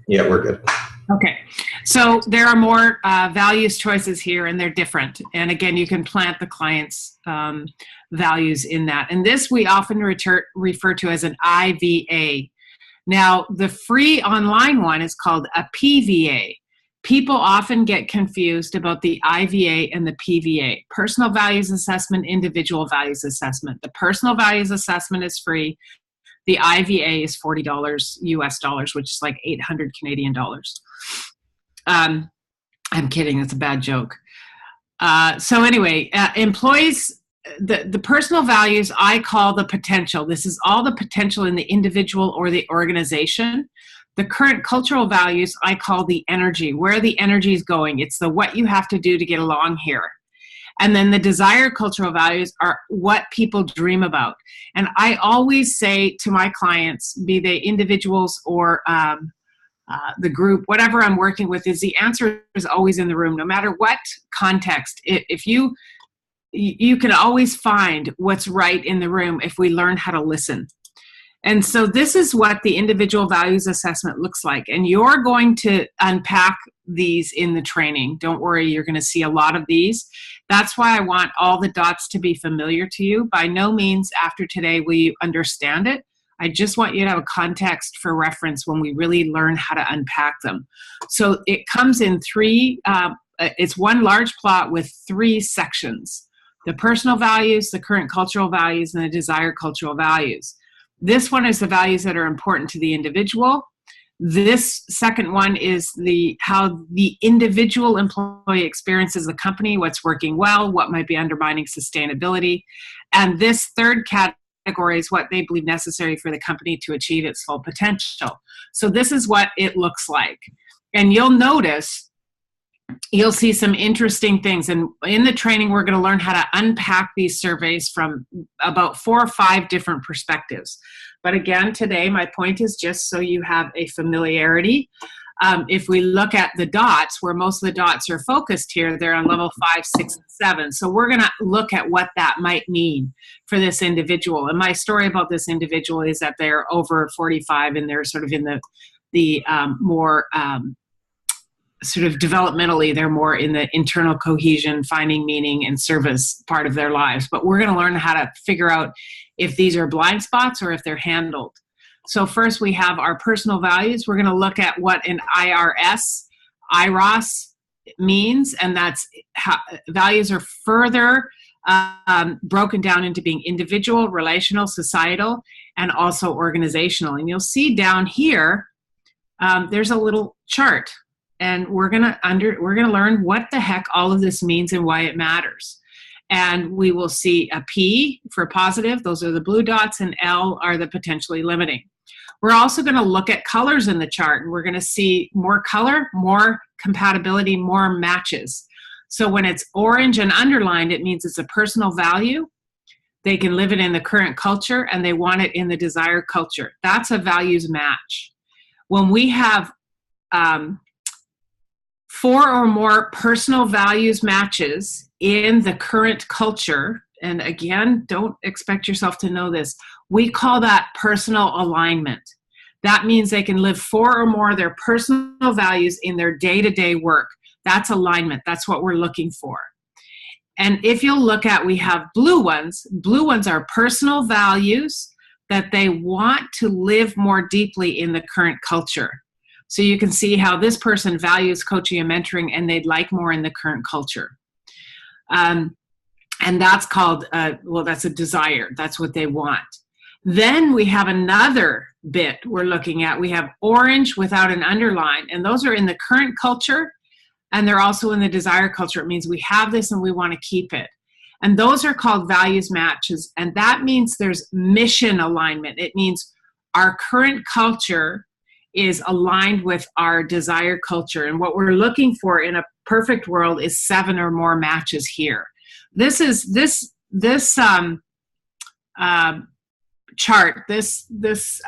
Yeah, we're good. Okay. So there are more values choices here, and they're different. And again, you can plant the client's values in that. And this we often refer to as an IVA. Now, the free online one is called a PVA. People often get confused about the IVA and the PVA. Personal values assessment, individual values assessment. The personal values assessment is free. The IVA is $40 US dollars, which is like 800 Canadian dollars. I'm kidding, that's a bad joke. So anyway, employees, the personal values I call the potential. This is all the potential in the individual or the organization. The current cultural values I call the energy, where the energy is going. It's the what you have to do to get along here. And then the desired cultural values are what people dream about. And I always say to my clients, be they individuals or the group, whatever I'm working with, is the answer is always in the room, no matter what context. If you can always find what's right in the room if we learn how to listen. And so this is what the individual values assessment looks like. And you're going to unpack these in the training. Don't worry, you're going to see a lot of these. That's why I want all the dots to be familiar to you. By no means after today will you understand it. I just want you to have a context for reference when we really learn how to unpack them. So it comes in it's one large plot with 3 sections: the personal values, the current cultural values, and the desired cultural values. This one is the values that are important to the individual. This second one is how the individual employee experiences the company, what's working well, what might be undermining sustainability. And this third category is what they believe necessary for the company to achieve its full potential. So this is what it looks like. And you'll notice, you'll see some interesting things. And in the training, we're going to learn how to unpack these surveys from about 4 or 5 different perspectives. But again, today, my point is just so you have a familiarity. If we look at the dots, where most of the dots are focused here, they're on level 5, 6, and 7. So we're going to look at what that might mean for this individual. And my story about this individual is that they're over 45 and they're sort of in the more sort of developmentally, they're more in the internal cohesion, finding meaning and service part of their lives. But we're going to learn how to figure out if these are blind spots or if they're handled. So first we have our personal values. We're going to look at what an IROS means, and that's how values are further broken down into being individual, relational, societal, and also organizational. And you'll see down here, there's a little chart. And we're gonna learn what the heck all of this means and why it matters. And we will see a P for positive, those are the blue dots, and L are the potentially limiting. We're also gonna look at colors in the chart, and we're gonna see more color, more compatibility, more matches. So when it's orange and underlined, it means it's a personal value. They can live it in the current culture, and they want it in the desired culture. That's a values match. When we have 4 or more personal values matches in the current culture, and again, don't expect yourself to know this, we call that personal alignment. That means they can live 4 or more of their personal values in their day-to-day work. That's alignment. That's what we're looking for. And if you'll look at, we have blue ones. Blue ones are personal values that they want to live more deeply in the current culture. So you can see how this person values coaching and mentoring, and they'd like more in the current culture. And that's called, that's a desire. That's what they want. Then we have another bit we're looking at. We have orange without an underline, and those are in the current culture, and they're also in the desired culture. It means we have this and we want to keep it. And those are called values matches, and that means there's mission alignment. It means our current culture is aligned with our desired culture. And what we're looking for in a perfect world is 7 or more matches here. This chart, this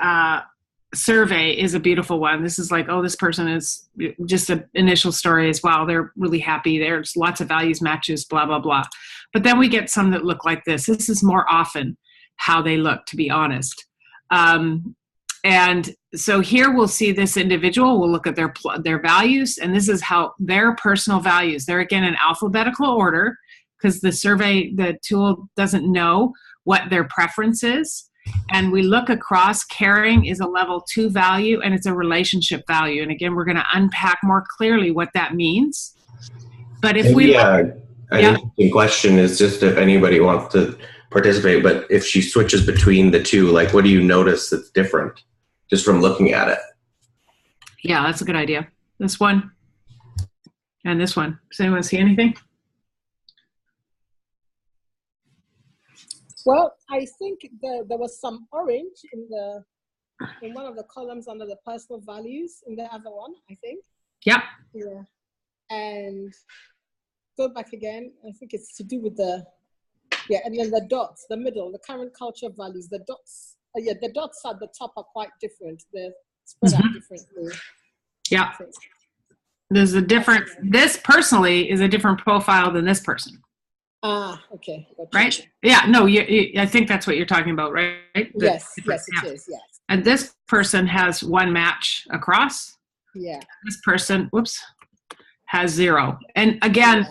survey is a beautiful one. This is like, oh, this person is just an initial story as well. They're really happy. There's lots of values matches, blah, blah, blah. But then we get some that look like this. This is more often how they look, to be honest. And so here we'll see this individual, we'll look at their values, and this is how their personal values, they're again in alphabetical order because the tool doesn't know what their preference is. And we look across. Caring is a level 2 value, and it's a relationship value. And again, we're going to unpack more clearly what that means. But if an interesting question is just if anybody wants to participate, but if she switches between the two, like what do you notice that's different just from looking at it? Yeah, that's a good idea. This one and this one. Does anyone see anything? Well, I think there was some orange in one of the columns under the personal values in the other one, I think. Yep. Yeah. And go back again. I think it's to do with and then the dots, the middle, the current culture values, the dots. The dots at the top are quite different. They're spread out differently. Yeah. This personally is a different profile than this person. Okay. Gotcha. Right? Yeah, no, I think that's what you're talking about, right? Yes, it is, yes. And this person has one match across. Yeah. This person, has 0. And again,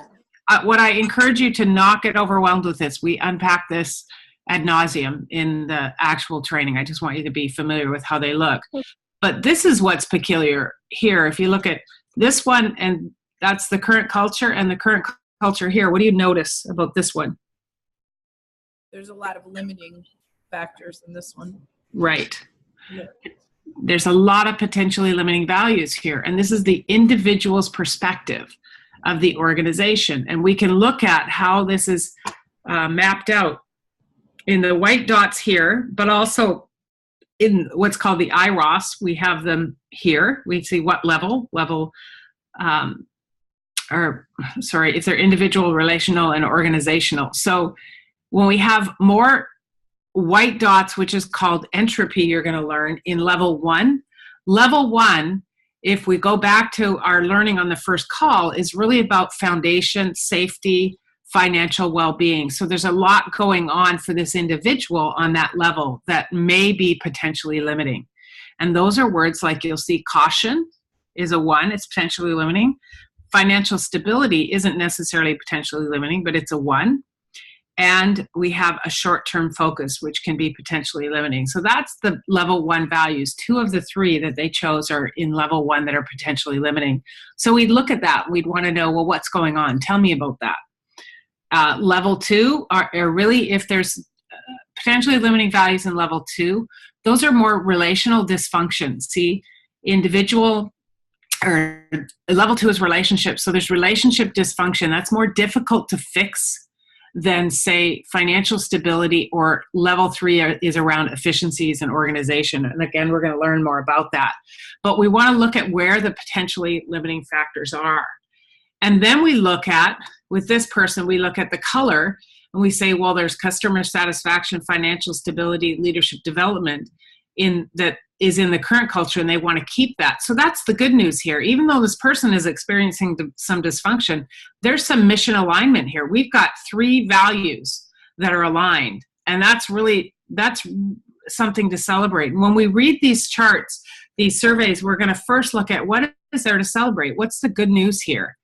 what I encourage you to not get overwhelmed with this. We unpack this ad nauseum in the actual training. I just want you to be familiar with how they look. But this is what's peculiar here. If you look at this one, and that's the current culture and the current culture here. What do you notice about this one? There's a lot of limiting factors in this one. Right. Yeah. There's a lot of potentially limiting values here. And this is the individual's perspective of the organization. And we can look at how this is mapped out in the white dots here, but also in what's called the IROS. We have them here. We see what level, if they're individual, relational, and organizational. So when we have more white dots, which is called entropy, you're going to learn in level 1. Level 1, if we go back to our learning on the first call, is really about foundation, safety, financial well-being. So there's a lot going on for this individual on that level that may be potentially limiting. And those are words like you'll see caution is a 1, it's potentially limiting. Financial stability isn't necessarily potentially limiting, but it's a 1. And we have a short-term focus, which can be potentially limiting. So that's the level 1 values. 2 of the 3 that they chose are in level 1 that are potentially limiting. So we'd look at that. We'd want to know, well, what's going on? Tell me about that. Level 2 are really, if there's potentially limiting values in level 2, those are more relational dysfunctions. See, level 2 is relationships. So there's relationship dysfunction. That's more difficult to fix than, say, financial stability, or level 3 is around efficiencies and organization. And again, we're going to learn more about that. But we want to look at where the potentially limiting factors are. And then we look at, with this person, we look at the color and we say, well, there's customer satisfaction, financial stability, leadership development that is in the current culture, and they want to keep that. So that's the good news here. Even though this person is experiencing some dysfunction, there's some mission alignment here. We've got 3 values that are aligned, and that's something to celebrate. And when we read these charts, these surveys, we're going to first look at what is there to celebrate? What's the good news here?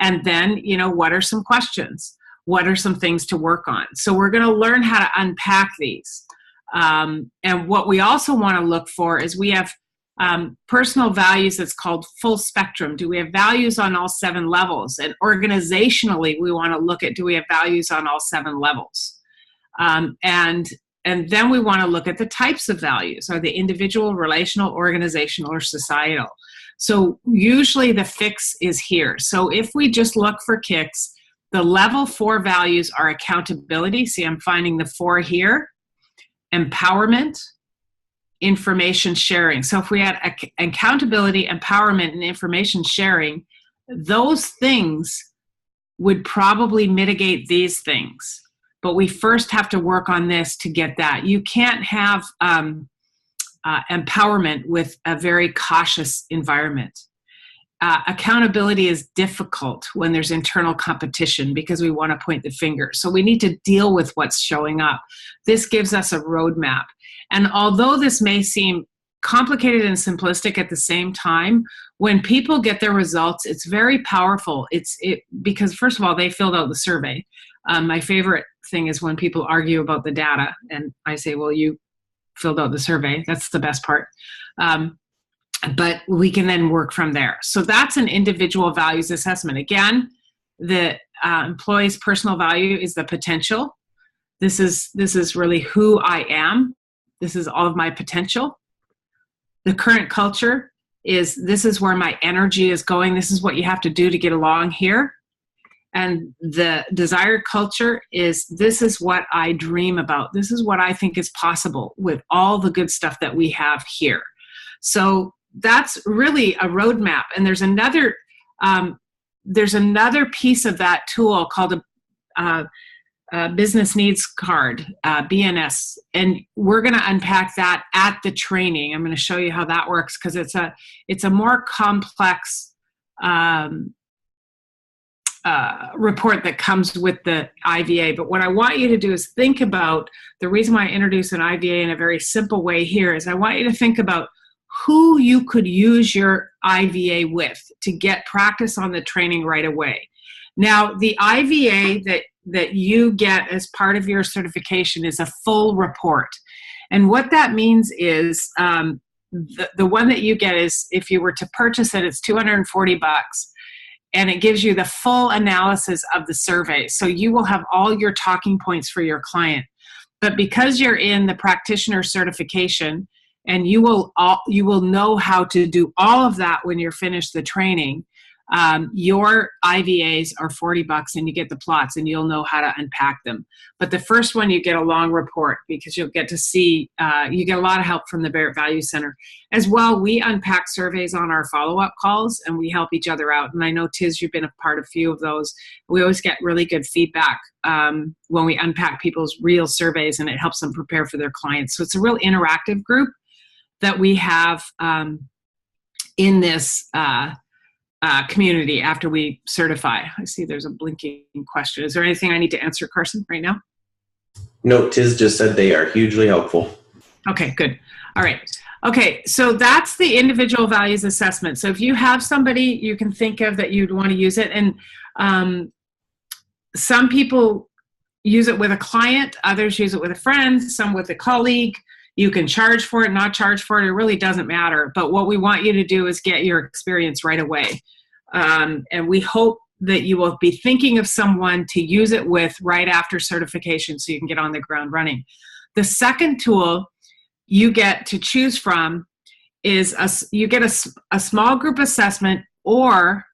And then, what are some questions? What are some things to work on? So we're going to learn how to unpack these. And what we also want to look for is we have personal values that's called full spectrum. Do we have values on all 7 levels? And organizationally, we want to look at, do we have values on all 7 levels? And then we want to look at the types of values. Are they individual, relational, organizational, or societal? So usually the fix is here. So if we just look for kicks, the level 4 values are accountability. See, I'm finding the 4 here. Empowerment, information sharing. So if we had accountability, empowerment, and information sharing, those things would probably mitigate these things. But we first have to work on this to get that. You can't have empowerment with a very cautious environment. Accountability is difficult when there's internal competition because we want to point the finger. So we need to deal with what's showing up. This gives us a roadmap. And although this may seem complicated and simplistic at the same time. When people get their results, it's very powerful. Because first of all, they filled out the survey. My favorite thing is when people argue about the data, and I say, well, you filled out the survey. That's the best part. But we can then work from there. So that's an individual values assessment. Again, the employee's personal value is the potential. This is really who I am. This is all of my potential. The current culture is, this is where my energy is going. This is what you have to do to get along here. And the desired culture is, this is what I dream about. This is what I think is possible with all the good stuff that we have here. So that's really a roadmap. And there's another piece of that tool called a business needs card, BNS. And we're going to unpack that at the training. I'm going to show you how that works, because it's a more complex report that comes with the IVA. But what I want you to do is think about, the reason why I introduce an IVA in a very simple way here is I want you to think about who you could use your IVA with to get practice on the training right away. Now, the IVA that you get as part of your certification is a full report. And what that means is the one that you get is, if you were to purchase it, it's $240. And it gives you the full analysis of the survey. So you will have all your talking points for your client. But because you're in the practitioner certification, and you will know how to do all of that when you're finished the training, your IVAs are $40 and you get the plots and you'll know how to unpack them. But the first one, you get a long report, because you'll get to see, you get a lot of help from the Barrett Value Center. As well, we unpack surveys on our follow-up calls and we help each other out. And I know, Tiz, you've been a part of a few of those. We always get really good feedback when we unpack people's real surveys, and it helps them prepare for their clients. So it's a real interactive group that we have in this community after we certify. I see there's a blinking question. Is there anything I need to answer, Carson, right now? No, Tiz just said they are hugely helpful. Okay, good. All right. Okay, so that's the individual values assessment. So if you have somebody you can think of that you'd want to use it, and some people use it with a client, others use it with a friend, some with a colleague. You can charge for it, not charge for it. It really doesn't matter. But what we want you to do is get your experience right away. And we hope that you will be thinking of someone to use it with right after certification so you can get on the ground running. The second tool you get to choose from is you get a small group assessment, or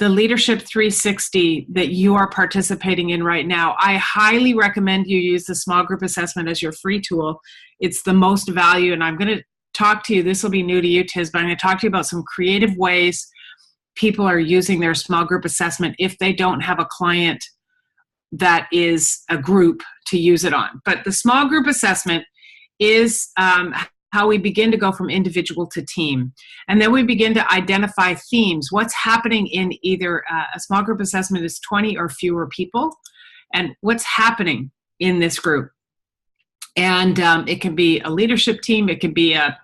the Leadership 360 that you are participating in right now. I highly recommend you use the small group assessment as your free tool. It's the most value, and I'm going to talk to you, this will be new to you, Tiz, but I'm going to talk to you about some creative ways people are using their small group assessment if they don't have a client that is a group to use it on. But the small group assessment is how we begin to go from individual to team. And then we begin to identify themes. What's happening in either a small group assessment is 20 or fewer people, and what's happening in this group. And it can be a leadership team, it can be a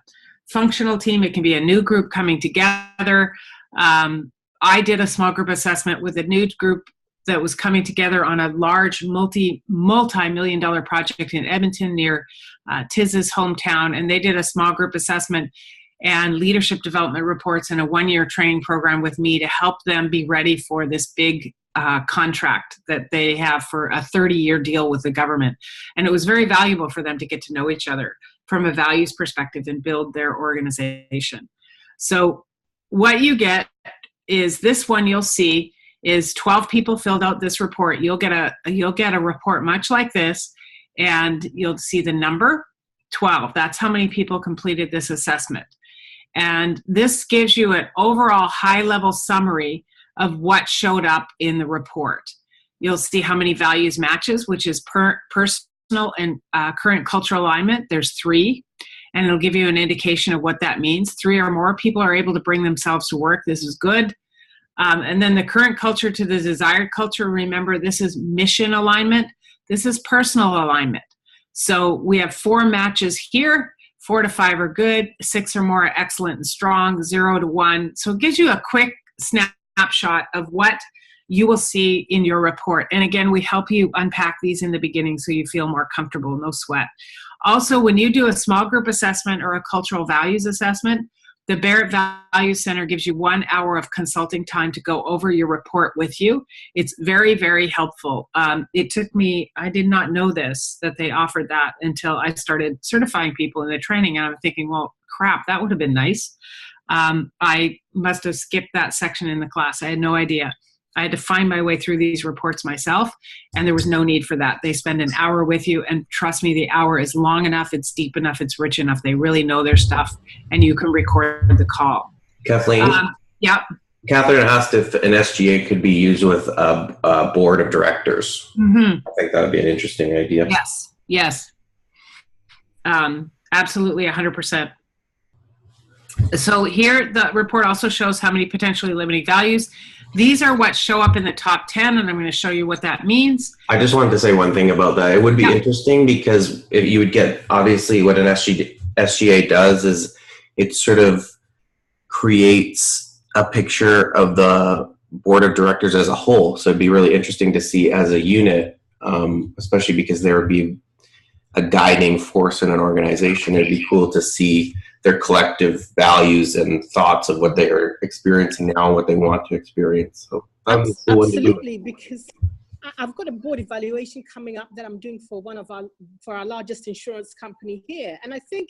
functional team, it can be a new group coming together. I did a small group assessment with a new group that was coming together on a large multi-million-dollar project in Edmonton near Tiz's hometown, and they did a small group assessment and leadership development reports and a one-year training program with me to help them be ready for this big contract that they have for a 30-year deal with the government. And it was very valuable for them to get to know each other from a values perspective and build their organization. So what you get is this one you'll see is 12 people filled out this report. You'll get a report much like this, and you'll see the number 12. That's how many people completed this assessment. And this gives you an overall high-level summary of what showed up in the report. You'll see how many values matches, which is personal and current cultural alignment. There's 3, and it'll give you an indication of what that means. 3 or more people are able to bring themselves to work. This is good. And then the current culture to the desired culture, remember, this is mission alignment. This is personal alignment. So we have 4 matches here, 4 to 5 are good, 6 or more are excellent and strong, 0 to 1. So it gives you a quick snapshot of what you will see in your report. And again, we help you unpack these in the beginning so you feel more comfortable, no sweat. Also, when you do a small group assessment or a cultural values assessment, the Barrett Value Center gives you 1 hour of consulting time to go over your report with you. It's very, very helpful. It took me, I did not know this, that they offered that until I started certifying people in the training. And I'm thinking, well, crap, that would have been nice. I must have skipped that section in the class. I had no idea. I had to find my way through these reports myself, and there was no need for that. They spend an hour with you, and trust me, the hour is long enough, it's deep enough, it's rich enough. They really know their stuff, and you can record the call. Kathleen? Yeah. Catherine asked if an SGA could be used with a board of directors. Mm-hmm. I think that would be an interesting idea. Yes, yes. Absolutely, 100%. So here, the report also shows how many potentially limiting values. These are what show up in the top 10, and I'm going to show you what that means. I just wanted to say one thing about that. It would be interesting because if you would get, obviously what an SGA does is it sort of creates a picture of the board of directors as a whole. So it'd be really interesting to see as a unit, especially because there would be a guiding force in an organization. It'd be cool to see their collective values and thoughts of what they are experiencing now and what they want to experience. So absolutely, because I've got a board evaluation coming up that I'm doing for our largest insurance company here, and I think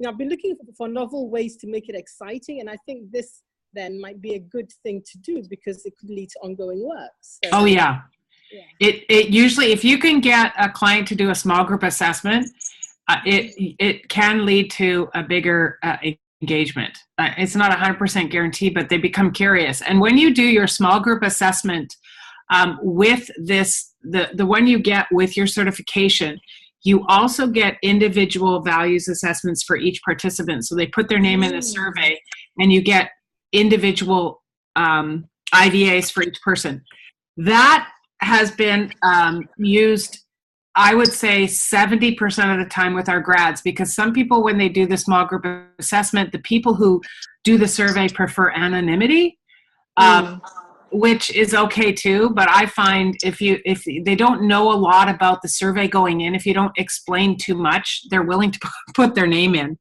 I've been looking for novel ways to make it exciting, and I think this then might be a good thing to do because it could lead to ongoing work. So, oh yeah. It usually, if you can get a client to do a small group assessment, it can lead to a bigger engagement. It's not 100% guaranteed, but they become curious. And when you do your small group assessment with this, the one you get with your certification, you also get individual values assessments for each participant. So they put their name in the survey, and you get individual IVAs for each person. That has been used, I would say 70% of the time with our grads, because some people, when they do the small group assessment, the people who do the survey prefer anonymity, which is okay too. But I find if they don't know a lot about the survey going in, if you don't explain too much, they're willing to put their name in.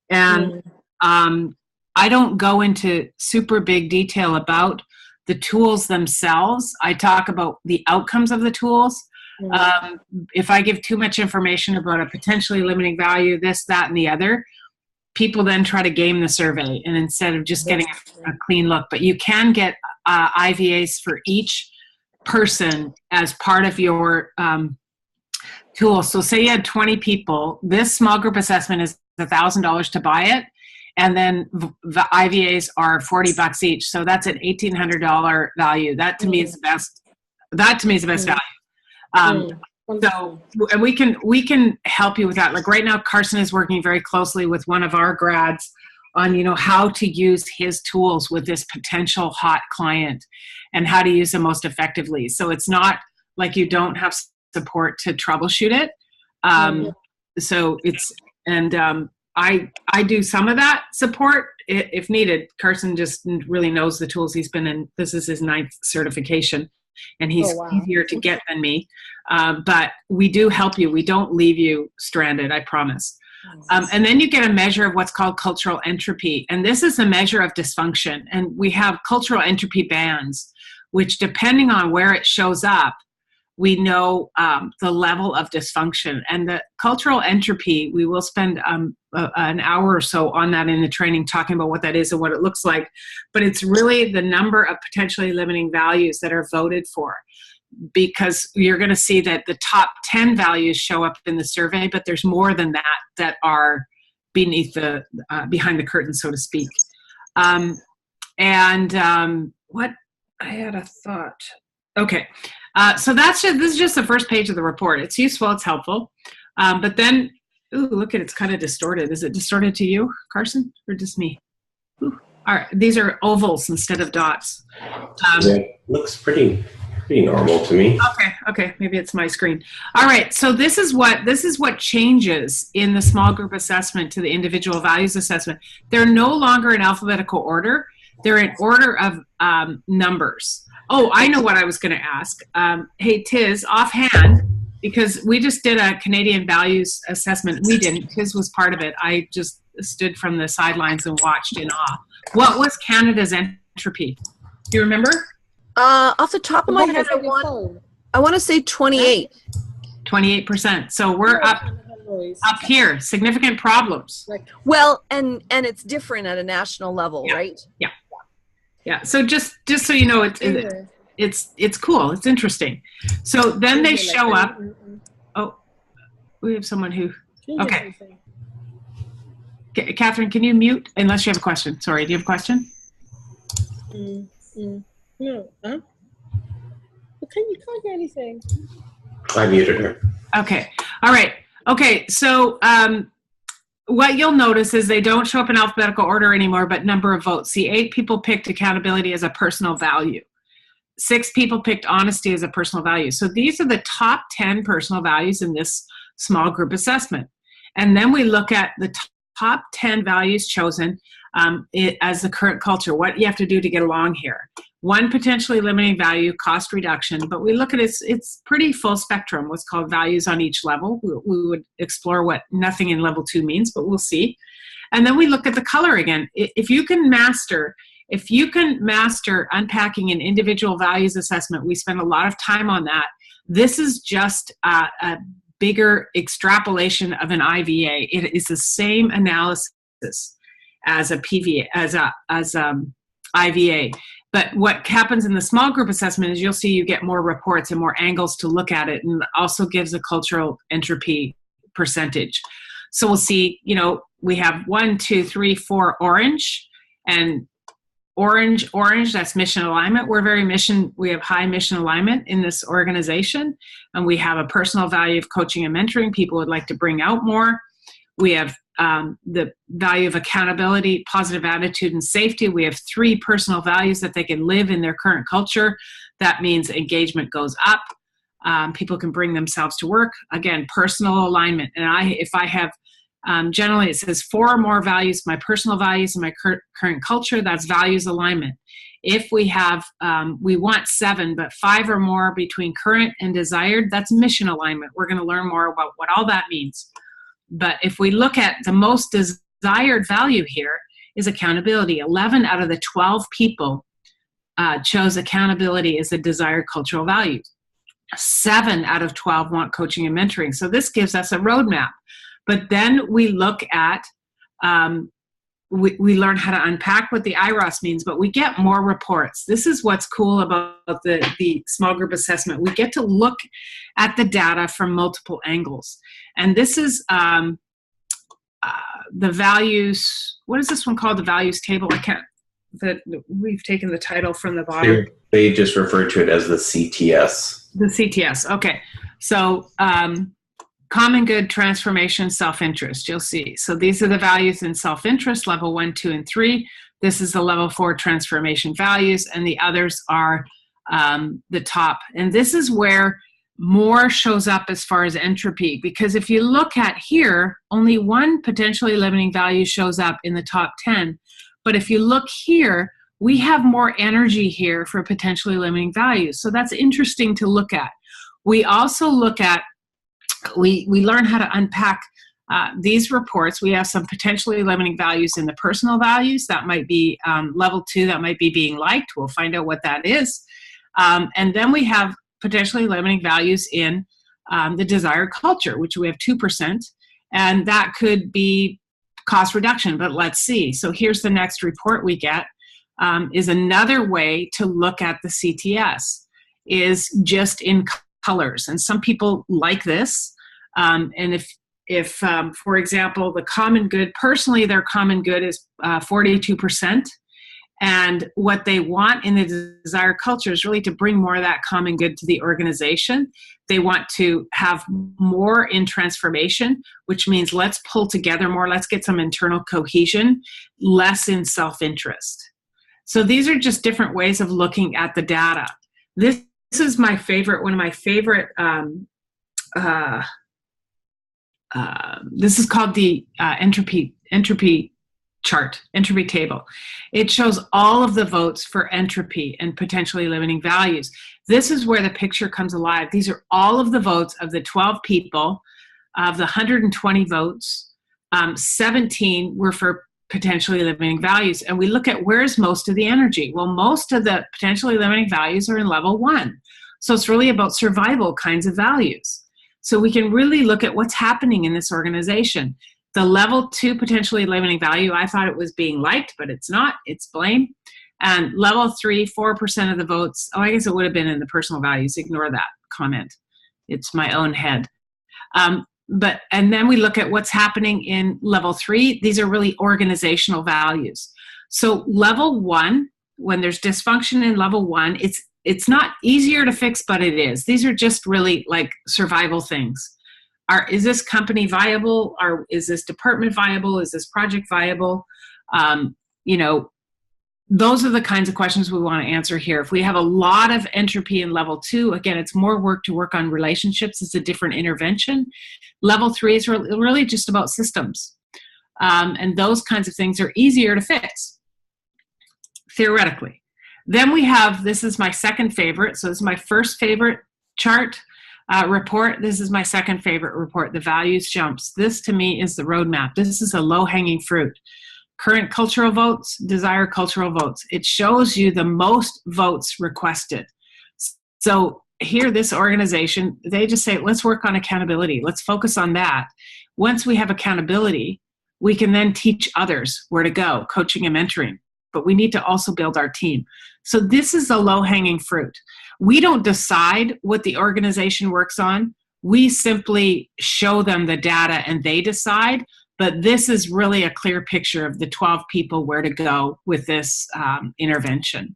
And I don't go into super big detail about the tools themselves. I talk about the outcomes of the tools. If I give too much information about a potentially limiting value, this, that, and the other, people then try to game the survey, and instead of just getting a clean look. But you can get IVAs for each person as part of your tool. So say you had 20 people, this small group assessment is $1,000 to buy it. And then the IVAs are $40 each. So that's an $1,800 value. That to me is the best. That to me is the best value. So, and we can help you with that. Like right now, Carson is working very closely with one of our grads on, how to use his tools with this potential hot client and how to use them most effectively. So it's not like you don't have support to troubleshoot it. So it's, and I do some of that support if needed. Carson just really knows the tools. He's been in, this is his 9th certification, and he's easier to get than me. But we do help you. We don't leave you stranded, I promise. And then you get a measure of what's called cultural entropy. And this is a measure of dysfunction. And we have cultural entropy bands, which depending on where it shows up, we know the level of dysfunction. And the cultural entropy, we will spend an hour or so on that in the training, talking about what that is and what it looks like. But it's really the number of potentially limiting values that are voted for, because you're going to see that the top 10 values show up in the survey, but there's more than that are beneath the, behind the curtain, so to speak. What, I had a thought. Okay. So this is just the first page of the report. It's useful, it's helpful. But then, ooh, look at, it's kind of distorted. Is it distorted to you, Carson, or just me? Ooh. All right, these are ovals instead of dots. Yeah, looks pretty Pretty normal to me. Okay, maybe it's my screen. All right, so this is what changes in the small group assessment to the individual values assessment. They're no longer in alphabetical order. They're in order of numbers. Oh, I know what I was going to ask. Hey, Tiz, offhand, because we just did a Canadian values assessment. We didn't. Tiz was part of it. I just stood from the sidelines and watched in awe. What was Canada's entropy? Do you remember? Off the top of my head, I want to say 28. 28%. So we're up here. Significant problems. Well, and it's different at a national level, right? Yeah. So just so you know, it's cool. It's interesting. So then they show up. Oh, we have someone who. Okay. Catherine, can you mute? Unless you have a question. Sorry, do you have a question? No. Huh? You can't hear anything. I muted her. Okay. All right. Okay. So what you'll notice is they don't show up in alphabetical order anymore, but number of votes. See, 8 people picked accountability as a personal value. 6 people picked honesty as a personal value. So these are the top 10 personal values in this small group assessment. And then we look at the top 10 values chosen as the current culture, what you have to do to get along here. One potentially limiting value, cost reduction, but we look at it's pretty full spectrum, what's called values on each level. We would explore what nothing in level 2 means, but we'll see. And then we look at the color again. If you can master unpacking an individual values assessment, we spend a lot of time on that. This is just a bigger extrapolation of an IVA. It is the same analysis as a PVA, as IVA. But what happens in the small group assessment is you'll see you get more reports and more angles to look at it, and also gives a cultural entropy percentage. So we'll see, we have 1, 2, 3, 4 orange, and orange, that's mission alignment. We have high mission alignment in this organization, and we have a personal value of coaching and mentoring. People would like to bring out more. We have the value of accountability, positive attitude, and safety. We have 3 personal values that they can live in their current culture. That means engagement goes up. People can bring themselves to work. Again, personal alignment. And if I have, generally it says 4 or more values, my personal values and my current culture, that's values alignment. If we have, we want 7, but 5 or more between current and desired, that's mission alignment. We're going to learn more about what all that means. But if we look at the most desired value here is accountability. 11 out of the 12 people chose accountability as a desired cultural value. 7 out of 12 want coaching and mentoring. So this gives us a roadmap. But then we look at, we learn how to unpack what the IROS means, but we get more reports. This is what's cool about the small group assessment. We get to look at the data from multiple angles. And this is the values, what is this one called? The values table. We've taken the title from the bottom. They just refer to it as the CTS. The CTS, okay. So common good, transformation, self-interest, you'll see. So these are the values in self-interest, level 1, 2, and 3. This is the level 4 transformation values, and the others are the top. And this is where more shows up as far as entropy, because if you look at here, only 1 potentially limiting value shows up in the top 10. But if you look here, we have more energy here for potentially limiting values. So that's interesting to look at. We also look at, we learn how to unpack these reports. We have some potentially limiting values in the personal values. That might be level 2, that might be being liked. We'll find out what that is. And then we have potentially limiting values in the desired culture, which we have 2%. And that could be cost reduction, but let's see. So here's the next report we get, is another way to look at the CTS, is just in colors. And some people like this. And if for example, the common good, personally, their common good is 42%. And what they want in the desired culture is really to bring more of that common good to the organization. They want to have more in transformation, which means let's pull together more, let's get some internal cohesion, less in self-interest. So these are just different ways of looking at the data. This is my favorite, one of my favorite, this is called the entropy chart, entropy table. It shows all of the votes for entropy and potentially limiting values. This is where the picture comes alive. These are all of the votes of the 12 people. Of the 120 votes, 17 were for potentially limiting values. And we look at where's most of the energy. Well, most of the potentially limiting values are in level 1. So it's really about survival kinds of values. So we can really look at what's happening in this organization. The level 2 potentially limiting value, I thought it was being liked, but it's not, it's blame. And level 3, 4% of the votes, I guess it would have been in the personal values. Ignore that comment. It's my own head. And then we look at what's happening in level 3. These are really organizational values. So level 1, when there's dysfunction in level 1, it's not easier to fix, but it is. These are just really like survival things. Is this company viable? Is this department viable? Is this project viable? Those are the kinds of questions we want to answer here. If we have a lot of entropy in level 2, again, it's more work to work on relationships. It's a different intervention. Level 3 is really just about systems. And those kinds of things are easier to fix, theoretically. Then we have, this is my second favorite. So this is my first favorite chart report. This is my second favorite report, the values jumps. This to me is the roadmap. This is a low-hanging fruit. Current cultural votes, desired cultural votes. It shows you the most votes requested. So here, this organization, they just say, let's work on accountability. Let's focus on that. Once we have accountability, we can then teach others where to go, coaching and mentoring. But we need to also build our team. So this is the low-hanging fruit. We don't decide what the organization works on. We simply show them the data and they decide. But this is really a clear picture of the 12 people where to go with this intervention.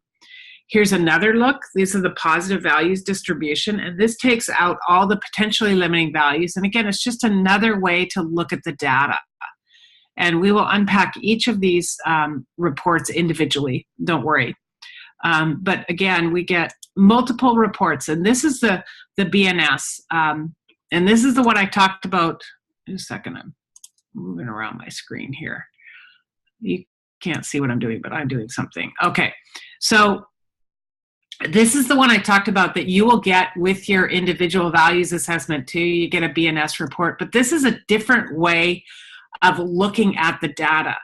Here's another look. These are the positive values distribution, and this takes out all the potentially limiting values. And again, it's just another way to look at the data. And we will unpack each of these reports individually, don't worry. But again, we get multiple reports, and this is the BNS. And this is the one I talked about. In a second, I'm moving around my screen here. You can't see what I'm doing, but I'm doing something. Okay, so this is the one I talked about that you will get with your individual values assessment too. You get a BNS report, but this is a different way of looking at the data.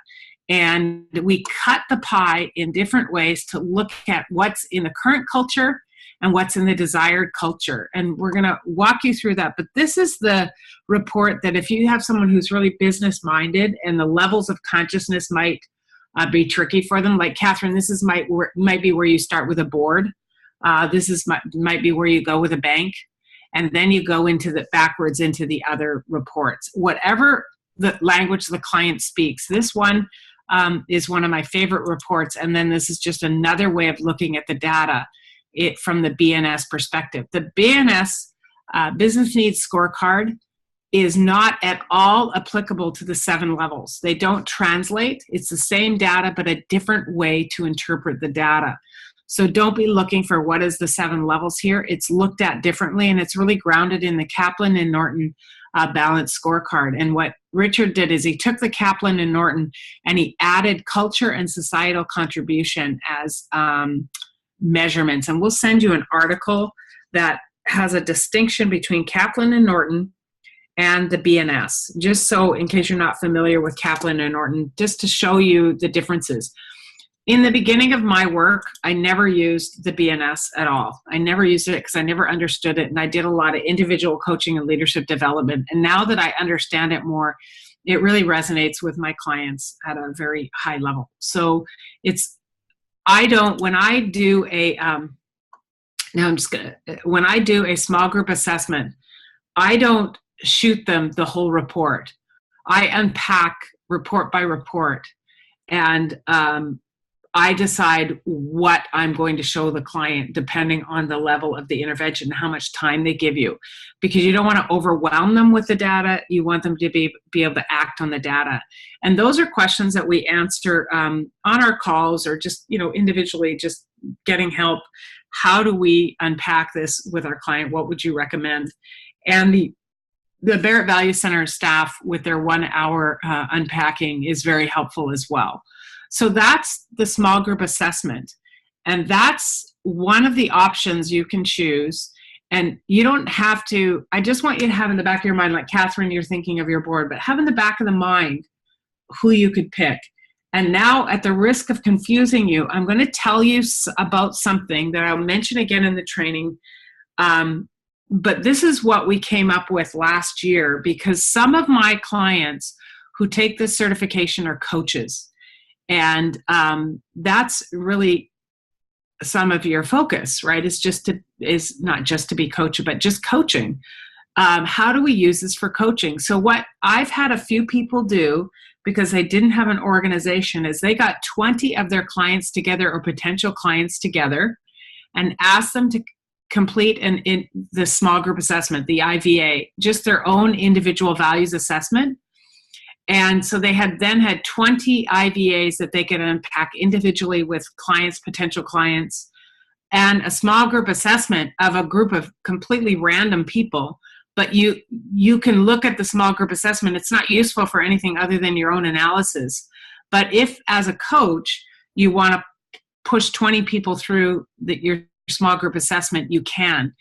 And we cut the pie in different ways to look at what's in the current culture and what's in the desired culture. And we're going to walk you through that. But this is the report that if you have someone who's really business-minded and the levels of consciousness might be tricky for them, like Catherine, this is might be where you start with a board. Might be where you go with a bank. And then you go backwards into the other reports. Whatever the language the client speaks. This one is one of my favorite reports. And then this is just another way of looking at the data from the BNS perspective. The BNS Business Needs Scorecard is not at all applicable to the 7 levels. They don't translate. It's the same data, but a different way to interpret the data. So don't be looking for what is the 7 levels here. It's looked at differently, and it's really grounded in the Kaplan and Norton balanced scorecard. And what Richard did is he took the Kaplan and Norton and he added culture and societal contribution as measurements. And we'll send you an article that has a distinction between Kaplan and Norton and the BNS, just so in case you're not familiar with Kaplan and Norton, just to show you the differences. In the beginning of my work, I never used the BNS at all. I never used it because I never understood it, and I did a lot of individual coaching and leadership development. And now that I understand it more, it really resonates with my clients at a very high level. So when I do a small group assessment, I don't shoot them the whole report. I unpack report by report, and I decide what I'm going to show the client depending on the level of the intervention, how much time they give you, because you don't want to overwhelm them with the data. You want them to be able to act on the data. And those are questions that we answer on our calls or just, individually, just getting help. How do we unpack this with our client? What would you recommend? And the Barrett Value Center staff with their 1 hour unpacking is very helpful as well. So that's the small group assessment. And that's one of the options you can choose. And you don't have to, I just want you to have in the back of your mind, like Catherine, you're thinking of your board, but have in the back of the mind who you could pick. And now, at the risk of confusing you, I'm going to tell you about something that I'll mention again in the training. But this is what we came up with last year, because some of my clients who take this certification are coaches. And that's really some of your focus, right? Is not just to be coached, but just coaching. How do we use this for coaching? So what I've had a few people do, because they didn't have an organization, is they got 20 of their clients together or potential clients together and asked them to complete in the small group assessment, the IVA, just their own individual values assessment. And so they had 20 IVAs that they could unpack individually with clients, potential clients, and a small group assessment of a group of completely random people. But you can look at the small group assessment. It's not useful for anything other than your own analysis. But if, as a coach, you want to push 20 people through your small group assessment, you can.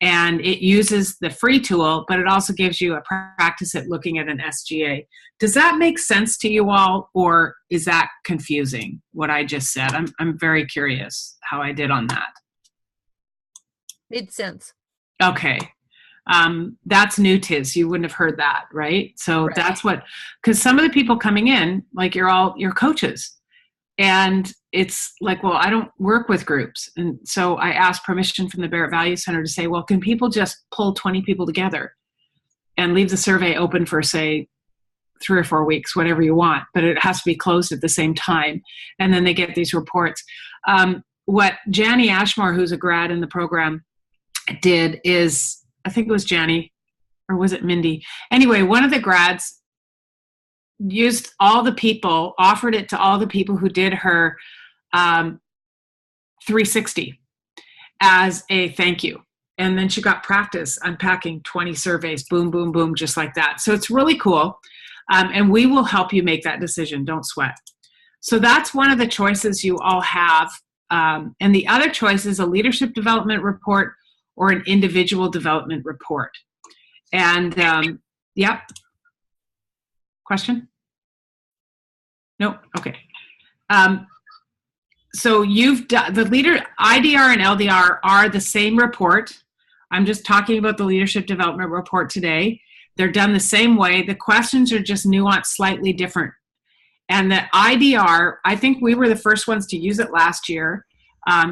And it uses the free tool, but it also gives you a practice at looking at an SGA. Does that make sense to you all, or is that confusing, what I just said? I'm very curious how I did on that. Made sense. Okay. That's new, Tiz. You wouldn't have heard that, right? So Right. That's what, because some of the people coming in, like you're coaches. And it's like, well, I don't work with groups. And so I asked permission from the Barrett Value Center to say, well, can people just pull 20 people together and leave the survey open for, say, 3 or 4 weeks, whatever you want, but it has to be closed at the same time. And then they get these reports. What Janie Ashmore, who's a grad in the program, did is, I think it was Janie, or was it Mindy? Anyway, one of the grads used all the people, offered it to all the people who did her 360 as a thank you. And then she got practice unpacking 20 surveys, boom, boom, boom, just like that. So it's really cool. And we will help you make that decision. Don't sweat. So that's one of the choices you all have. And the other choice is a leadership development report or an individual development report. And yep. Question? No? Okay. So you've done the IDR and LDR are the same report. I'm just talking about the leadership development report today. They're done the same way. The questions are just nuanced, slightly different. And the IDR, I think we were the first ones to use it last year.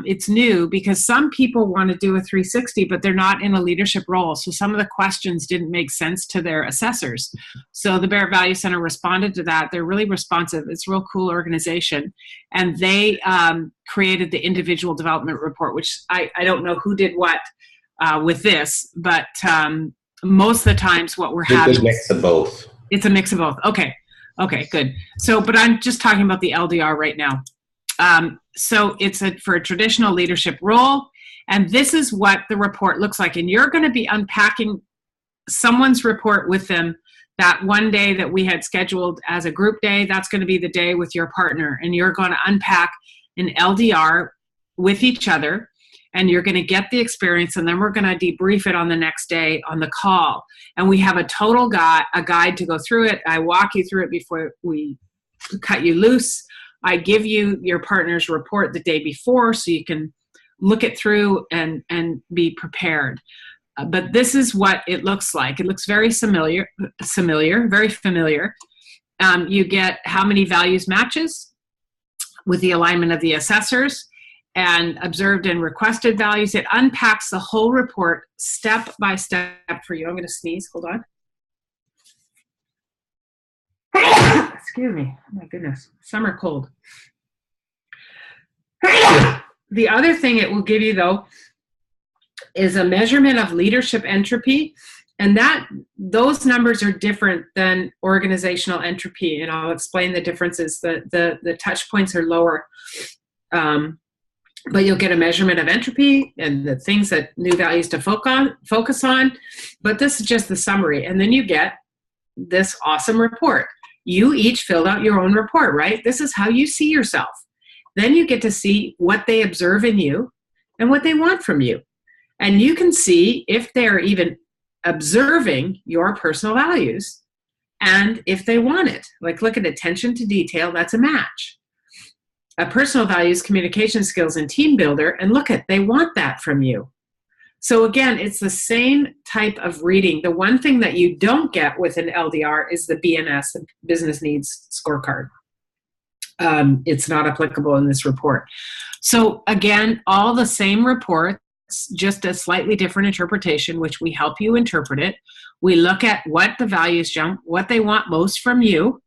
It's new because some people want to do a 360, but they're not in a leadership role. So some of the questions didn't make sense to their assessors. So the Barrett Value Center responded to that. They're really responsive. It's a real cool organization. And they created the individual development report, which I don't know who did what with this, but most of the times what we're having. It's a mix of both. It's a mix of both. Okay, good. So, but I'm just talking about the LDR right now. So it's for a traditional leadership role, and this is what the report looks like. And you're going to be unpacking someone's report with them that one day that we had scheduled as a group day. That's going to be the day with your partner, and you're going to unpack an LDR with each other, and you're going to get the experience, and then we're going to debrief it on the next day on the call. And we have a total guide to go through it. I walk you through it before we cut you loose. I give you your partner's report the day before so you can look it through and be prepared. But this is what it looks like. It looks very very familiar. You get how many values matches with the alignment of the assessors and observed and requested values. It unpacks the whole report step by step for you. I'm going to sneeze. Hold on. Excuse me. Oh my goodness. Summer cold. The other thing it will give you, though, is a measurement of leadership entropy. And those numbers are different than organizational entropy. And I'll explain the differences. The touch points are lower. but you'll get a measurement of entropy and the things that new values to focus on. But this is just the summary. And then you get this awesome report. You each filled out your own report, right? This is how you see yourself. Then you get to see what they observe in you and what they want from you. And you can see if they're even observing your personal values and if they want it. Like, look at attention to detail, that's a match. A personal values, communication skills, and team builder, and look at, they want that from you. So again, it's the same type of reading. The one thing that you don't get with an LDR is the BNS, the Business Needs Scorecard. It's not applicable in this report. So again, all the same reports, just a slightly different interpretation, which we help you interpret it. We look at what the values jump, what they want most from you,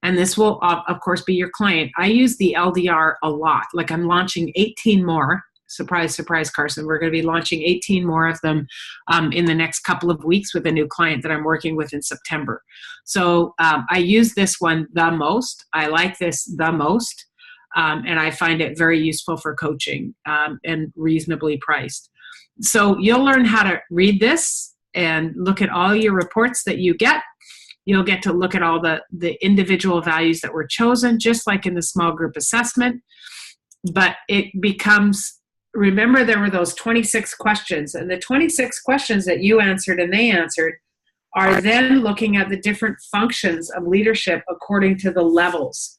and this will, of course, be your client. I use the LDR a lot. Like, I'm launching 18 more. Surprise, surprise, Carson. We're going to be launching 18 more of them in the next couple of weeks with a new client that I'm working with in September. So I use this one the most. I like this the most. And I find it very useful for coaching and reasonably priced. So you'll learn how to read this and look at all your reports that you get. You'll get to look at all the individual values that were chosen, just like in the small group assessment. But it becomes, remember, there were those 26 questions, and the 26 questions that you answered and they answered are then looking at the different functions of leadership according to the levels.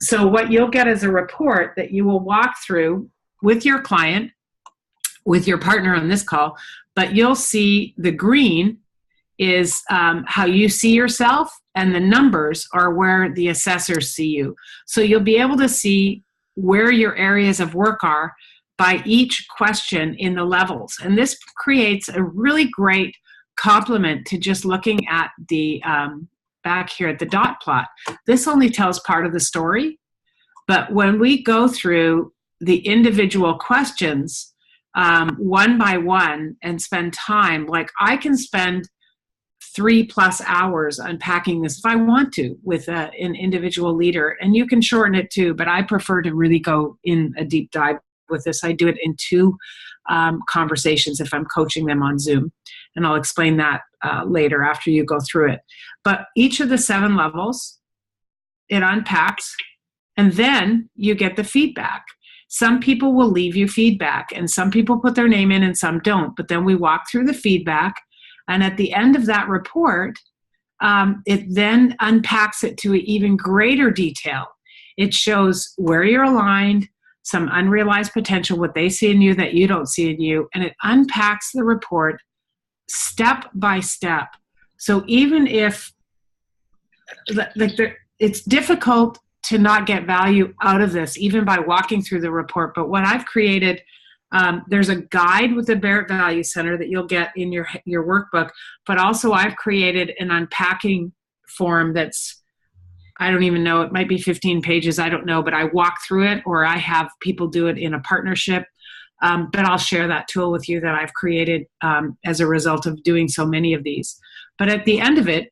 So what you'll get is a report that you will walk through with your client, with your partner on this call, but you'll see the green is how you see yourself, and the numbers are where the assessors see you. So you'll be able to see where your areas of work are by each question in the levels. And this creates a really great complement to just looking at the back here at the dot plot. This only tells part of the story, but when we go through the individual questions one by one and spend time, like, I can spend 3+ hours unpacking this if I want to with an individual leader, and you can shorten it too, but I prefer to really go in a deep dive with this. I do it in 2 conversations if I'm coaching them on Zoom, and I'll explain that later after you go through it. But each of the 7 levels, it unpacks, and then you get the feedback. Some people will leave you feedback, and some people put their name in and some don't, but then we walk through the feedback, and at the end of that report, it then unpacks it to even greater detail. It shows where you're aligned, some unrealized potential, what they see in you that you don't see in you, and it unpacks the report step by step. So even if it's difficult to not get value out of this, even by walking through the report, but what I've created, there's a guide with the Barrett Value Center that you'll get in your workbook, but also I've created an unpacking form that's, I don't even know, it might be 15 pages, I don't know, but I walk through it, or I have people do it in a partnership. But I'll share that tool with you that I've created as a result of doing so many of these. But at the end of it,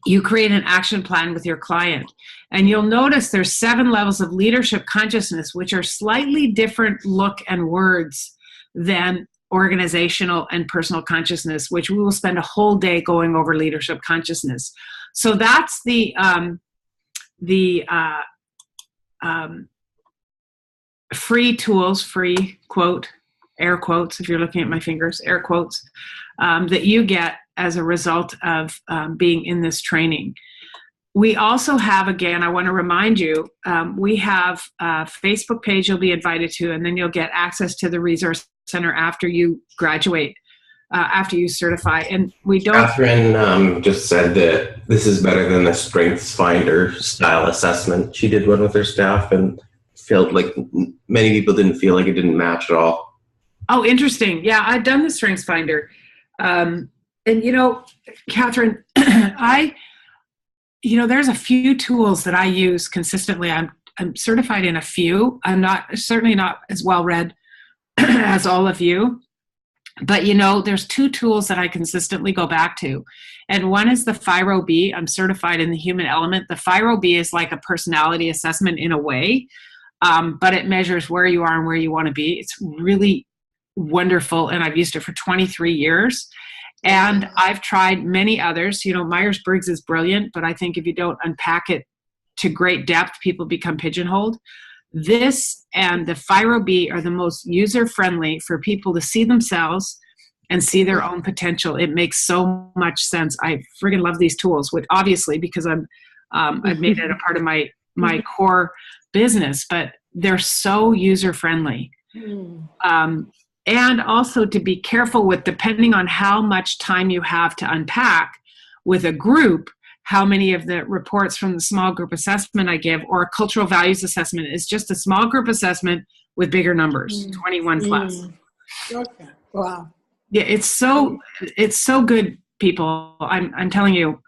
you create an action plan with your client. And you'll notice there's 7 levels of leadership consciousness, which are slightly different look and words than organizational and personal consciousness, which we will spend a whole day going over leadership consciousness. So that's the free tools, free quote, air quotes, if you're looking at my fingers, air quotes, that you get as a result of being in this training. We also have, again, I want to remind you, we have a Facebook page you'll be invited to, and then you'll get access to the Resource Center after you graduate, after you certify. And we don't... Catherine just said that this is better than the Strengths Finder style assessment. She did one with her staff and felt like many people didn't feel like it didn't match at all. Oh, interesting. Yeah, I've done the Strengths Finder. And, you know, Catherine, there's a few tools that I use consistently. I'm certified in a few. I'm certainly not as well read as all of you. But, there's 2 tools that I consistently go back to. And one is the FIRO-B. I'm certified in the human element. The FIRO-B is like a personality assessment in a way. but it measures where you are and where you want to be. It's really wonderful, and I've used it for 23 years. And I've tried many others. You know, Myers-Briggs is brilliant, but I think if you don't unpack it to great depth, people become pigeonholed. This and the FIRO-B are the most user-friendly for people to see themselves and see their own potential. It makes so much sense. I friggin' love these tools, which obviously because I've made it a part of my core business, but they're so user-friendly. And also to be careful with, depending on how much time you have to unpack with a group, how many of the reports from the small group assessment I give, or a cultural values assessment, is just a small group assessment with bigger numbers, 21 plus. Okay. Wow. Yeah, it's so good, people. I'm telling you,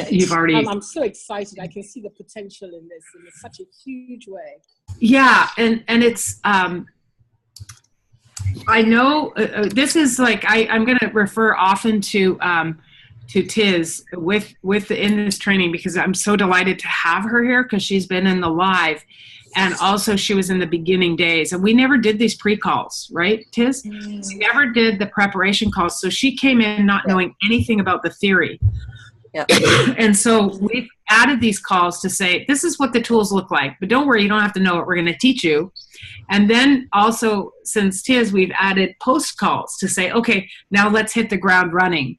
you've already. I'm so excited. I can see the potential in this in such a huge way. Yeah, and it's. I know this is like I'm going to refer often to Tiz in this training, because I'm so delighted to have her here, because she's been in the live, and also she was in the beginning days, and we never did these pre-calls, right, Tiz? We never did the preparation calls, so she came in not knowing anything about the theory. Yeah. And so we've added these calls to say, this is what the tools look like, but don't worry, you don't have to know what we're going to teach you. And then also, since Tiz, we've added post calls to say, okay, now let's hit the ground running.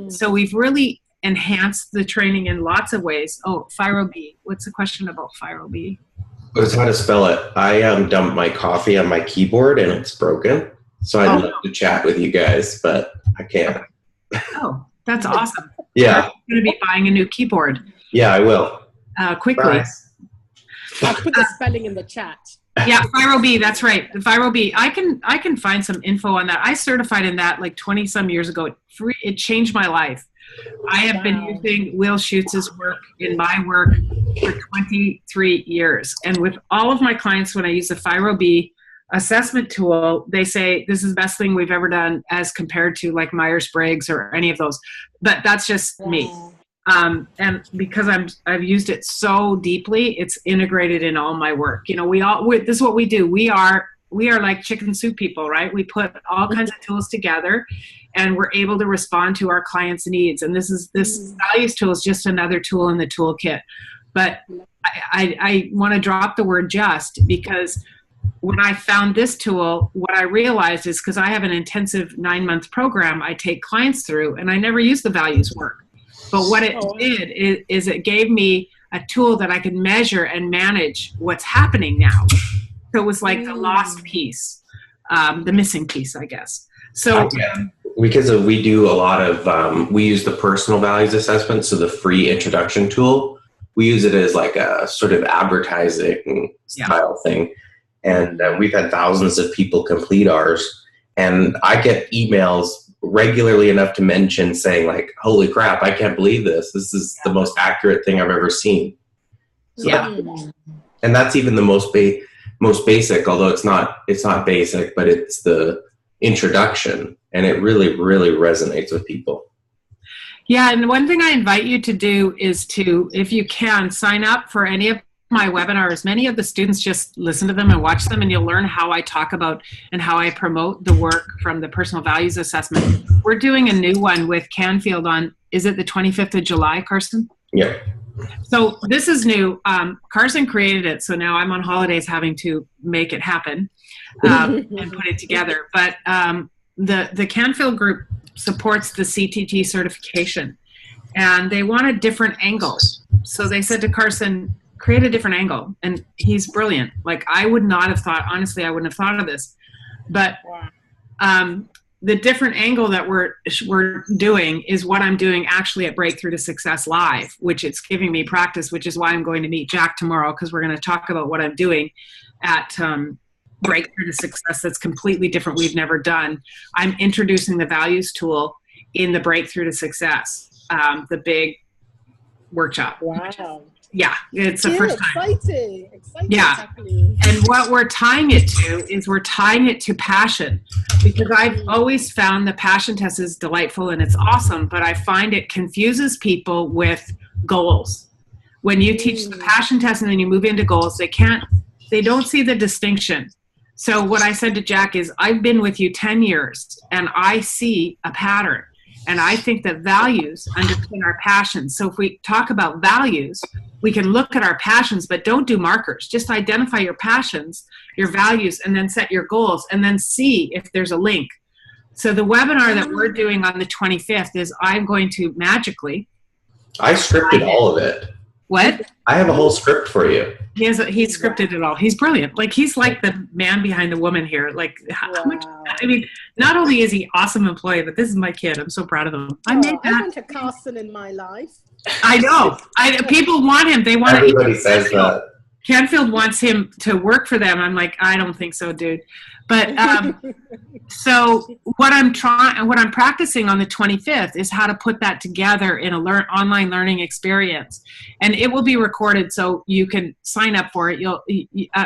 So we've really enhanced the training in lots of ways. Oh, FIRO-B. What's the question about FIRO-B? It's how to spell it. I dumped my coffee on my keyboard and it's broken. So I'd love to chat with you guys, but I can't. Oh, that's awesome. Yeah. I'm going to be buying a new keyboard. Yeah, I will. Quickly. I'll put the spelling in the chat. Yeah, FIRO-B, that's right. The FIRO-B. I can find some info on that. I certified in that like 20 some years ago. It changed my life. I have been using Will Schutz's work in my work for 23 years. And with all of my clients, when I use the FIRO-B assessment tool, they say this is the best thing we've ever done as compared to like Myers-Briggs or any of those. But that's just me. And because I've used it so deeply, it's integrated in all my work. You know, this is what we do. We are like chicken soup people, right? We put all kinds of tools together, and we're able to respond to our clients' needs. And this values tool is just another tool in the toolkit. But I want to drop the word just, because when I found this tool, what I realized is, because I have an intensive 9-month program I take clients through, and I never use the values work. But what it did is it gave me a tool that I could measure and manage what's happening now. So it was like the lost piece, the missing piece, I guess. So because we do a lot of, we use the personal values assessment, so the free introduction tool. We use it as like a sort of advertising style thing. And we've had thousands of people complete ours. And I get emails regularly enough to mention saying like, holy crap, I can't believe this. This is the most accurate thing I've ever seen. So and that's even the most basic, although it's not basic, but it's the introduction. And it really, really resonates with people. Yeah, and one thing I invite you to do is to, if you can, sign up for any of my webinars. Many of the students just listen to them and watch them, and you'll learn how I talk about and how I promote the work from the personal values assessment. We're doing a new one with Canfield on, is it the 25th of July, Carson? Yeah. So this is new. Carson created it, so now I'm on holidays having to make it happen and put it together. But the Canfield group supports the CTT certification, and they want a different angle. So they said to Carson, create a different angle. And he's brilliant. Like, I would not have thought, honestly, I wouldn't have thought of this. But the different angle that we're doing is what I'm doing actually at Breakthrough to Success Live, which it's giving me practice, which is why I'm going to meet Jack tomorrow, because we're going to talk about what I'm doing at Breakthrough to Success that's completely different, we've never done. I'm introducing the values tool in the Breakthrough to Success, the big workshop. Wow. Yeah, it's the first time. Exciting. Yeah, Kathleen. and what we're tying it to is we're tying it to passion, because I've always found the passion test is delightful and it's awesome, but I find it confuses people with goals, When you teach the passion test and then you move into goals, they don't see the distinction. So what I said to Jack is, I've been with you 10 years and I see a pattern. And I think that values underpin our passions. So if we talk about values, we can look at our passions, but don't do markers. Just identify your passions, your values, and then set your goals, and then see if there's a link. So the webinar that we're doing on the 25th is I'm going to magically. I scripted all of it. What? I have a whole script for you. He scripted it all. He's brilliant. Like, he's like the man behind the woman here. Like, how much, I mean, not only is he awesome employee, but this is my kid. I'm so proud of him. I went to Carson in my life. I know. People want him. They want Everybody says that. Canfield wants him to work for them. I'm like, I don't think so, dude. But so what I'm practicing on the 25th is how to put that together in a online learning experience, and it will be recorded, so you can sign up for it.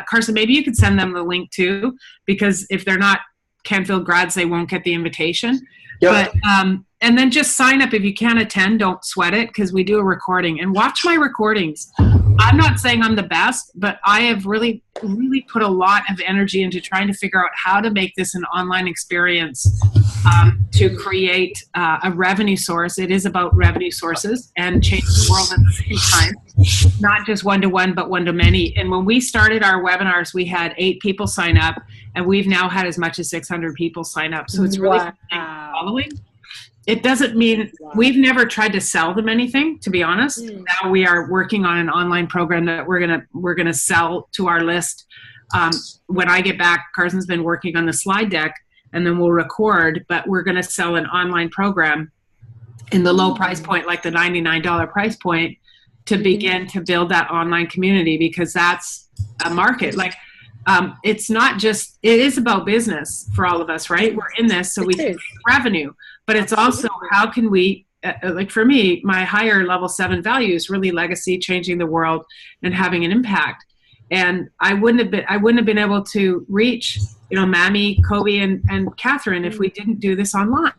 Carson, maybe you could send them the link too, because if they're not Canfield grads, they won't get the invitation. Yep. But and then just sign up. If you can't attend, don't sweat it, because we do a recording, and watch my recordings. I'm not saying I'm the best, but I have really, really put a lot of energy into trying to figure out how to make this an online experience to create a revenue source. It is about revenue sources and change the world at the same time, not just one-to-one, but one-to-many. And when we started our webinars, we had 8 people sign up, and we've now had as much as 600 people sign up. So it's really following. It doesn't mean we've never tried to sell them anything, to be honest. Now we are working on an online program that we're gonna sell to our list. When I get back, Carson's been working on the slide deck, and then we'll record, but we're gonna sell an online program in the low price point, like the $99 price point, to begin to build that online community, because that's a market. Like, it's not just, it is about business for all of us, right? We're in this so we can make revenue, but it's also how can we, like for me, my higher level 7 values, really legacy, changing the world, and having an impact. And I wouldn't have been able to reach, Mammy, Kobe, and Catherine if we didn't do this online.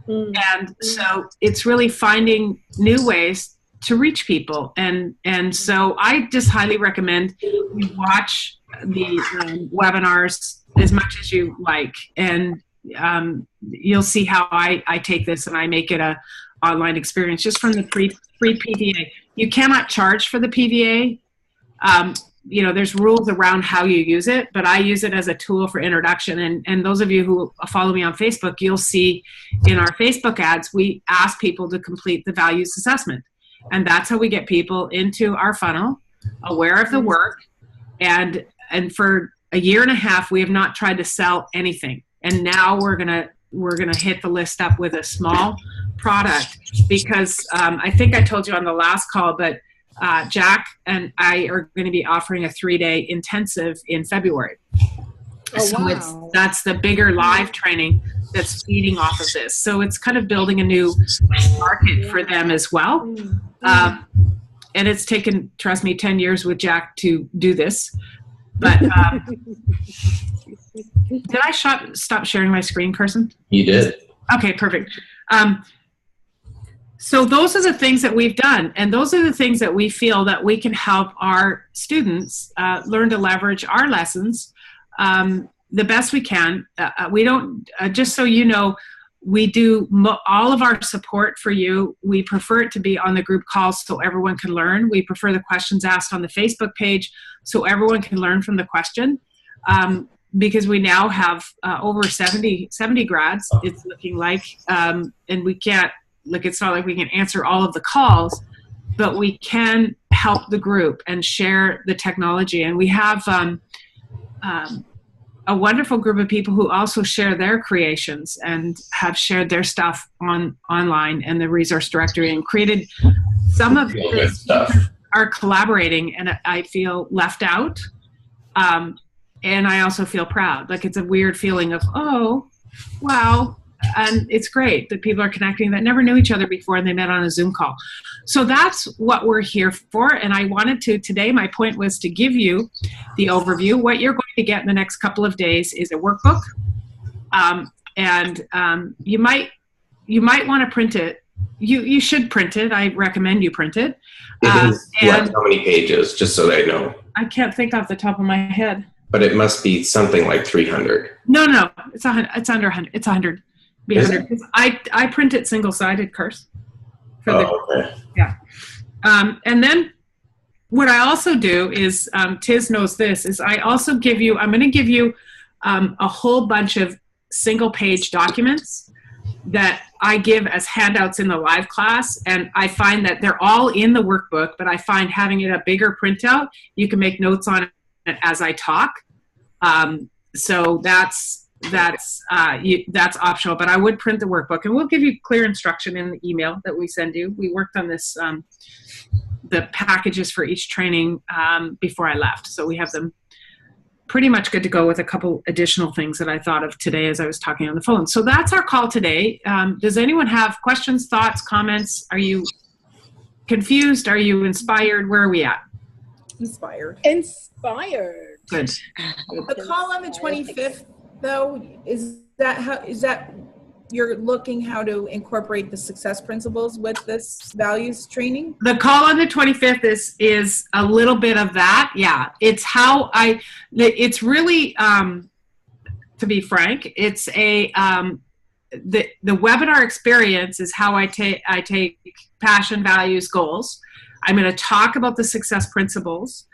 And so it's really finding new ways to reach people. And so I just highly recommend you watch the webinars as much as you like, and you'll see how I take this and I make it a online experience just from the free PVA. You cannot charge for the PVA. There's rules around how you use it, but I use it as a tool for introduction. And those of you who follow me on Facebook, you'll see in our Facebook ads, we ask people to complete the values assessment. And that's how we get people into our funnel, aware of the work. And for a year and a half, we have not tried to sell anything. And now we're gonna hit the list up with a small product, because I think I told you on the last call, but Jack and I are going to be offering a 3-day intensive in February. That's the bigger live training that's feeding off of this. So it's kind of building a new market for them as well. And it's taken, trust me, 10 years with Jack to do this. But did I stop sharing my screen, Carson? You did. Okay, perfect. So those are the things that we've done, and those are the things that we feel that we can help our students learn to leverage our lessons the best we can. We don't, just so you know, we do all of our support for you. We prefer it to be on the group calls so everyone can learn. We prefer the questions asked on the Facebook page so everyone can learn from the question. Because we now have over 70 grads, it's looking like, and we can't, it's not like we can answer all of the calls, but we can help the group and share the technology. And we have a wonderful group of people who also share their creations and have shared their stuff online and the resource directory, and created some of this stuff are collaborating, and I feel left out. And I also feel proud. Like, it's a weird feeling of, oh, wow. And it's great that people are connecting that never knew each other before and they met on a Zoom call. So that's what we're here for. And I wanted to, today, my point was to give you the overview. What you're going to get in the next couple of days is a workbook. You might want to print it You should print it. I recommend you print it. It is how many pages, just so that I know? I can't think off the top of my head. But it must be something like 300. No, it's 100. It's under 100. It's 100. Be 100. I print it single-sided, Curse. Okay. Yeah. And then what I also do is, Tiz knows this, is I also I'm going to give you a whole bunch of single-page documents that I give as handouts in the live class, and I find that they're all in the workbook, but I find having it a bigger printout, you can make notes on it as I talk. So that's optional, but I would print the workbook, and we'll give you clear instruction in the email that we send you. We worked on this, the packages for each training before I left, so we have them pretty much good to go with a couple additional things that I thought of today as I was talking on the phone. So that's our call today. Does anyone have questions, thoughts, comments? Are you confused? Are you inspired? Where are we at? Inspired. Good. The call on the 25th, though, is that you're looking how to incorporate the success principles with this values training? The call on the 25th is a little bit of that. Yeah. It's how it's really, to be frank, it's the webinar experience is how I take passion, values, goals. I'm going to talk about the success principles,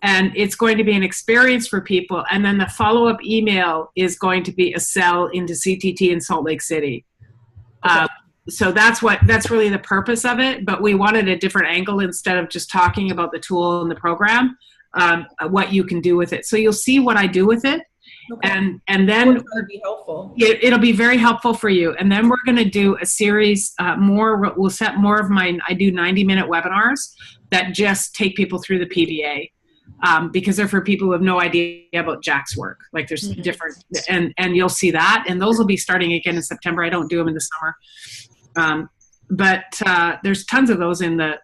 and it's going to be an experience for people. And then the follow-up email is going to be a sell into CTT in Salt Lake City. Okay. So that's really the purpose of it. But we wanted a different angle instead of just talking about the tool and the program, what you can do with it. So you'll see what I do with it. Okay. And then it's going to be helpful. It'll be very helpful for you. And then we're going to do a series we'll set more of I do 90-minute webinars that just take people through the PVA. Because they're for people who have no idea about Jack's work. Like there's different, and you'll see that, and those will be starting again in September. I don't do them in the summer, but there's tons of those in the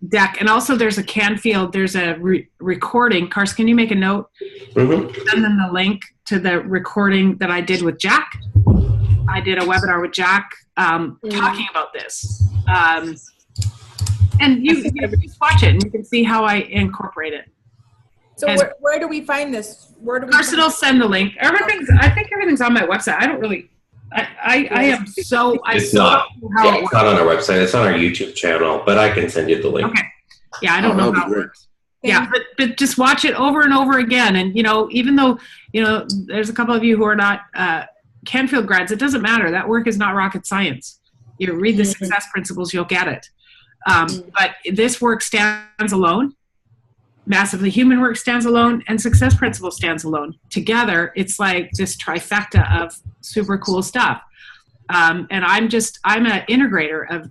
deck. And also there's a Canfield, there's a recording. Carson, can you make a note? Send them the link to the recording that I did with Jack. I did a webinar with Jack talking about this. And you just watch it and you can see how I incorporate it. So where do we find this? Carson will send the link. I think everything's on my website. I don't really, I am so, it's not on our website. It's on our YouTube channel, but I can send you the link. Okay. Yeah, I don't know how it works. Yeah, but just watch it over and over again. And, even though, there's a couple of you who are not Canfield grads, it doesn't matter. That work is not rocket science. You read the success principles, you'll get it. But this work stands alone. Massively Human work stands alone, and Success Principle stands alone. Together, it's like this trifecta of super cool stuff. And I'm an integrator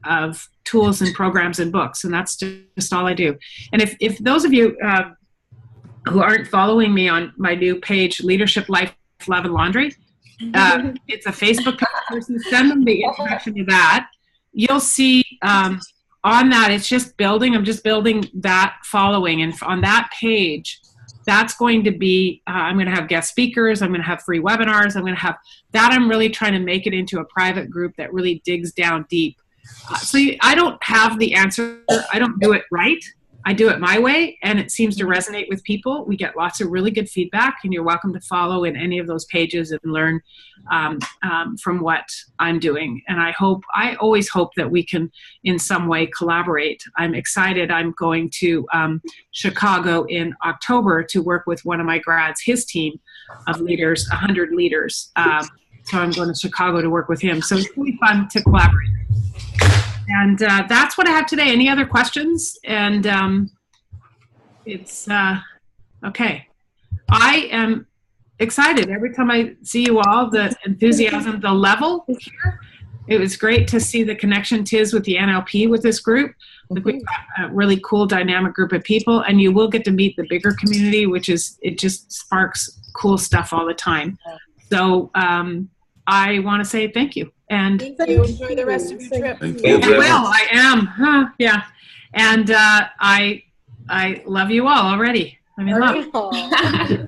of tools and programs and books, and that's just all I do. And if those of you who aren't following me on my new page, Leadership, Life, Love, and Laundry, it's a Facebook page. Send them the introduction to that. You'll see on that, it's just building. I'm just building that following. And on that page, that's going to be, I'm going to have guest speakers. I'm going to have free webinars. I'm going to have that. I'm really trying to make it into a private group that really digs down deep. I don't have the answer. I don't do it right. I do it my way, and it seems to resonate with people. We get lots of really good feedback, and you're welcome to follow in any of those pages and learn from what I'm doing. And I always hope that we can in some way collaborate. I'm excited. I'm going to Chicago in October to work with one of my grads, his team of leaders, 100 leaders. So I'm going to Chicago to work with him. So it's really fun to collaborate. And that's what I have today. Any other questions? And it's okay. I am excited every time I see you all, the enthusiasm, the level here. It was great to see the connection, Tiz, with the NLP with this group. We've got a really cool, dynamic group of people, and you will get to meet the bigger community, it just sparks cool stuff all the time. So I want to say thank you. And thank you. Enjoy the rest of your trip. Thank you. I am. Yeah. And I love you all already. I'm in love.